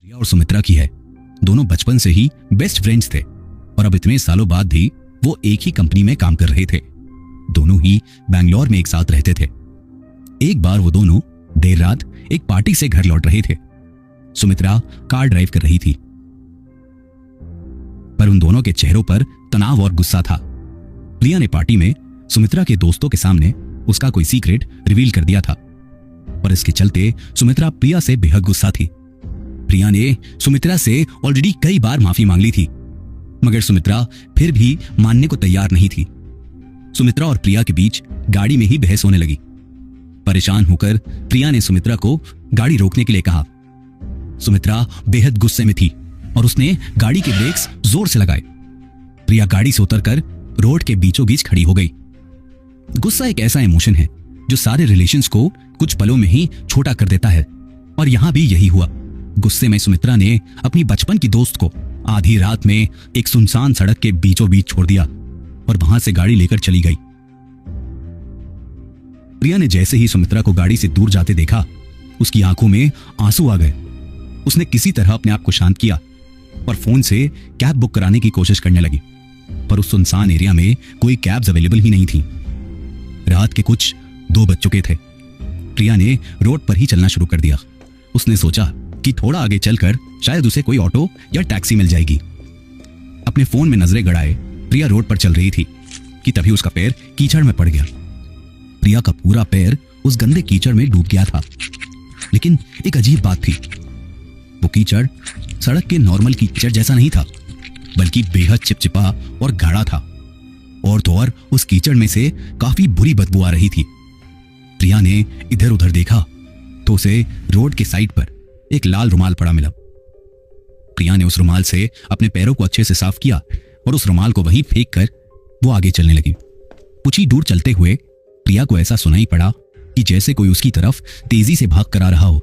प्रिया और सुमित्रा की है। दोनों बचपन से ही बेस्ट फ्रेंड्स थे और अब इतने सालों बाद भी वो एक ही कंपनी में काम कर रहे थे। दोनों ही बैंगलोर में एक साथ रहते थे। एक बार वो दोनों देर रात एक पार्टी से घर लौट रहे थे। सुमित्रा कार ड्राइव कर रही थी, पर उन दोनों के चेहरों पर तनाव और गुस्सा था। प्रिया ने पार्टी में सुमित्रा के दोस्तों के सामने उसका कोई सीक्रेट रिवील कर दिया था, पर इसके चलते सुमित्रा प्रिया से बेहद गुस्सा थी। प्रिया ने सुमित्रा से ऑलरेडी कई बार माफी मांग ली थी, मगर सुमित्रा फिर भी मानने को तैयार नहीं थी। सुमित्रा और प्रिया के बीच गाड़ी में ही बहस होने लगी। परेशान होकर प्रिया ने सुमित्रा को गाड़ी रोकने के लिए कहा। सुमित्रा बेहद गुस्से में थी और उसने गाड़ी के ब्रेक्स जोर से लगाए। प्रिया गाड़ी से उतरकर रोड के बीचों बीच खड़ी हो गई। गुस्सा एक ऐसा इमोशन है जो सारे रिलेशंस को कुछ पलों में ही छोटा कर देता है, और यहां भी यही हुआ। गुस्से में सुमित्रा ने अपनी बचपन की दोस्त को आधी रात में एक सुनसान सड़क के बीचों बीच छोड़ दिया और वहां से गाड़ी लेकर चली गई। प्रिया ने जैसे ही सुमित्रा को गाड़ी से दूर जाते देखा, उसकी आंखों में आंसू आ गए। उसने किसी तरह अपने आप को शांत किया और फोन से कैब बुक कराने की कोशिश करने लगी, पर उस सुनसान एरिया में कोई कैब्स अवेलेबल ही नहीं थी। रात के कुछ 2 बज चुके थे। प्रिया ने रोड पर ही चलना शुरू कर दिया। उसने सोचा कि थोड़ा आगे चलकर शायद उसे कोई ऑटो या टैक्सी मिल जाएगी। अपने फोन में नजरें गड़ाए प्रिया रोड पर चल रही थी कि तभी उसका पैर कीचड़ में पड़ गया। प्रिया का पूरा पैर उस गंदे कीचड़ में डूब गया था। लेकिन एक अजीब बात थी, वो कीचड़ सड़क के नॉर्मल कीचड़ जैसा नहीं था, बल्कि बेहद चिपचिपा और गाढ़ा था। और तो और उस कीचड़ में से काफी बुरी बदबू आ रही थी। प्रिया ने इधर उधर देखा तो उसे रोड के साइड पर एक लाल रुमाल पड़ा मिला। प्रिया ने उस रुमाल से अपने पैरों को अच्छे से साफ किया और उस रुमाल को वहीं फेंक कर वो आगे चलने लगी। कुछ ही दूर चलते हुए प्रिया को ऐसा सुनाई पड़ा कि जैसे कोई उसकी तरफ तेजी से भाग कर आ रहा हो।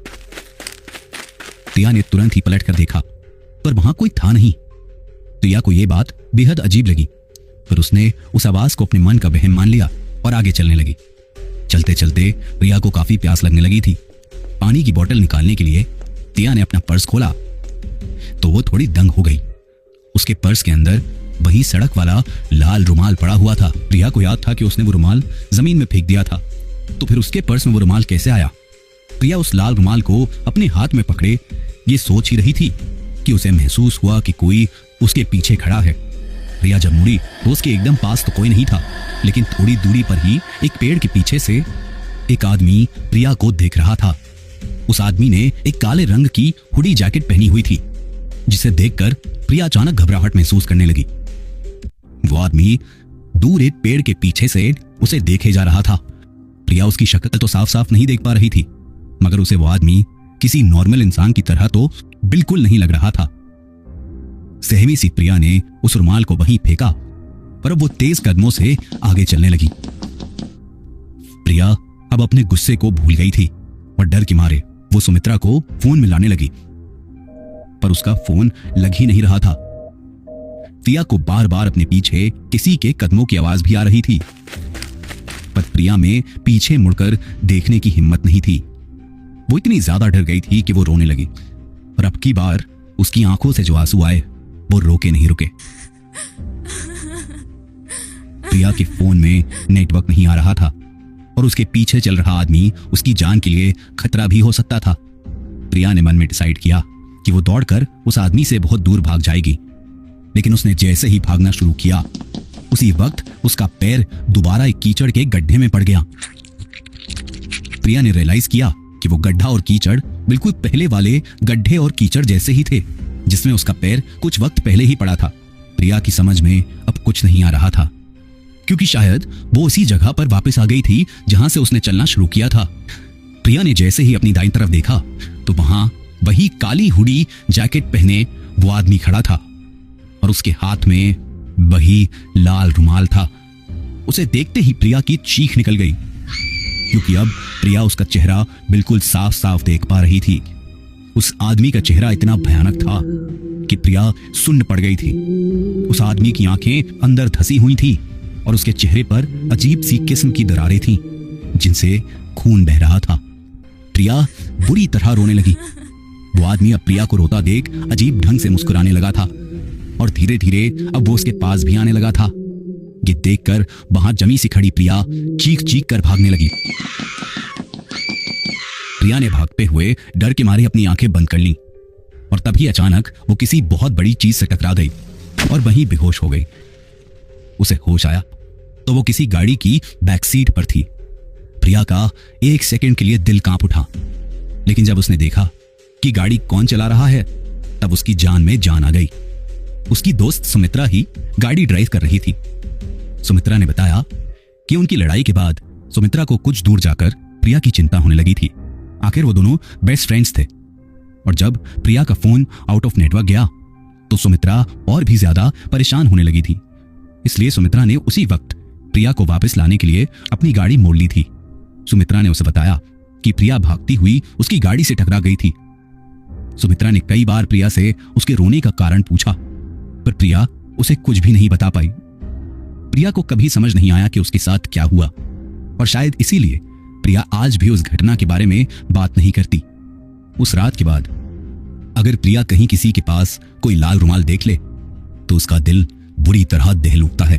प्रिया ने तुरंत ही पलट कर देखा, पर वहां कोई था नहीं। प्रिया को यह बात बेहद अजीब लगी, पर उसने उस आवाज को अपने मन का वहम मान लिया और आगे चलने लगी। चलते चलते प्रिया को काफी प्यास लगने लगी थी। पानी की बोतल निकालने के लिए प्रिया ने अपना पर्स खोला तो वो थोड़ी दंग हो गई। उसके पर्स के अंदर वही सड़क वाला लाल रुमाल पड़ा हुआ था। प्रिया को याद था कि उसने वो रुमाल जमीन में फेंक दिया था, तो फिर उसके पर्स में वो रुमाल कैसे आया? प्रिया उस लाल रुमाल को अपने हाथ में पकड़े ये सोच ही रही थी कि उसे महसूस हुआ कि कोई उसके पीछे खड़ा है। प्रिया जब मुड़ी तो उसके एकदम पास तो कोई नहीं था, लेकिन थोड़ी दूरी पर ही एक पेड़ के पीछे से एक आदमी प्रिया को देख रहा था। उस आदमी ने एक काले रंग की हुडी जैकेट पहनी हुई थी, जिसे देखकर प्रिया अचानक घबराहट महसूस करने लगी। वो आदमी दूर एक पेड़ के पीछे से उसे देखे जा रहा था। प्रिया उसकी शक्ल तो साफ साफ नहीं देख पा रही थी, मगर उसे वो आदमी किसी नॉर्मल इंसान की तरह तो बिल्कुल नहीं लग रहा था। सहमी सी प्रिया ने उस रुमाल को वहीं फेंका, पर अब वो तेज कदमों से आगे चलने लगी। प्रिया अब अपने गुस्से को भूल गई थी और डर के मारे वो सुमित्रा को फोन मिलाने लगी, पर उसका फोन लग ही नहीं रहा था। प्रिया को बार बार अपने पीछे किसी के कदमों की आवाज भी आ रही थी, पर प्रिया में पीछे मुड़कर देखने की हिम्मत नहीं थी। वो इतनी ज्यादा डर गई थी कि वो रोने लगी, और अब की बार उसकी आंखों से जो आंसू आए वो रोके नहीं रुके। प्रिया के फोन में नेटवर्क नहीं आ रहा था और उसके पीछे चल रहा आदमी उसकी जान के लिए खतरा भी हो सकता था। प्रिया ने मन में डिसाइड किया कि वो दौड़कर उस आदमी से बहुत दूर भाग जाएगी, लेकिन उसने जैसे ही भागना शुरू किया, उसी वक्त उसका पैर दोबारा एक कीचड़ के गड्ढे में पड़ गया। प्रिया ने रियलाइज किया कि वो गड्ढा और कीचड़ बिल्कुल पहले वाले गड्ढे और कीचड़ जैसे ही थे, जिसमें उसका पैर कुछ वक्त पहले ही पड़ा था। प्रिया की समझ में अब कुछ नहीं आ रहा था, क्योंकि शायद वो उसी जगह पर वापस आ गई थी जहां से उसने चलना शुरू किया था। प्रिया ने जैसे ही अपनी दाईं तरफ देखा तो वहां वही काली हुडी जैकेट पहने वो आदमी खड़ा था और उसके हाथ में वही लाल रुमाल था। उसे देखते ही प्रिया की चीख निकल गई, क्योंकि अब प्रिया उसका चेहरा बिल्कुल साफ साफ देख पा रही थी। उस आदमी का चेहरा इतना भयानक था कि प्रिया सुन्न पड़ गई थी। उस आदमी की आंखें अंदर धसी हुई थी और उसके चेहरे पर अजीब सी किस्म की दरारें थीं, जिनसे खून बह रहा था। प्रिया बुरी तरह रोने लगी। वो आदमी अब प्रिया को रोता देख अजीब ढंग से मुस्कुराने लगा था और धीरे धीरे अब वो उसके पास भी आने लगा था। ये देखकर वहां जमी सी खड़ी प्रिया चीख चीख कर भागने लगी। प्रिया ने भागते हुए डर के मारे अपनी आंखें बंद कर लीं और तभी अचानक वो किसी बहुत बड़ी चीज से टकरा गई और वहीं बेहोश हो गई। उसे होश आया तो वो किसी गाड़ी की बैक सीट पर थी। प्रिया का एक सेकंड के लिए दिल कांप उठा, लेकिन जब उसने देखा कि गाड़ी कौन चला रहा है तब उसकी जान में जान आ गई। उसकी दोस्त सुमित्रा ही गाड़ी ड्राइव कर रही थी। सुमित्रा ने बताया कि उनकी लड़ाई के बाद सुमित्रा को कुछ दूर जाकर प्रिया की चिंता होने लगी थी। आखिर वो दोनों बेस्ट फ्रेंड्स थे और जब प्रिया का फोन आउट ऑफ नेटवर्क गया तो सुमित्रा और भी ज्यादा परेशान होने लगी थी। इसलिए सुमित्रा ने उसी वक्त प्रिया को वापस लाने के लिए अपनी गाड़ी मोड़ ली थी। सुमित्रा ने उसे बताया कि प्रिया भागती हुई उसकी गाड़ी से टकरा गई थी। सुमित्रा ने कई बार प्रिया से उसके रोने का कारण पूछा, पर प्रिया उसे कुछ भी नहीं बता पाई। प्रिया को कभी समझ नहीं आया कि उसके साथ क्या हुआ और शायद इसीलिए प्रिया आज भी उस घटना के बारे में बात नहीं करती। उस रात के बाद अगर प्रिया कहीं किसी के पास कोई लाल रुमाल देख ले तो उसका दिल बुरी तरह दहल उठता है।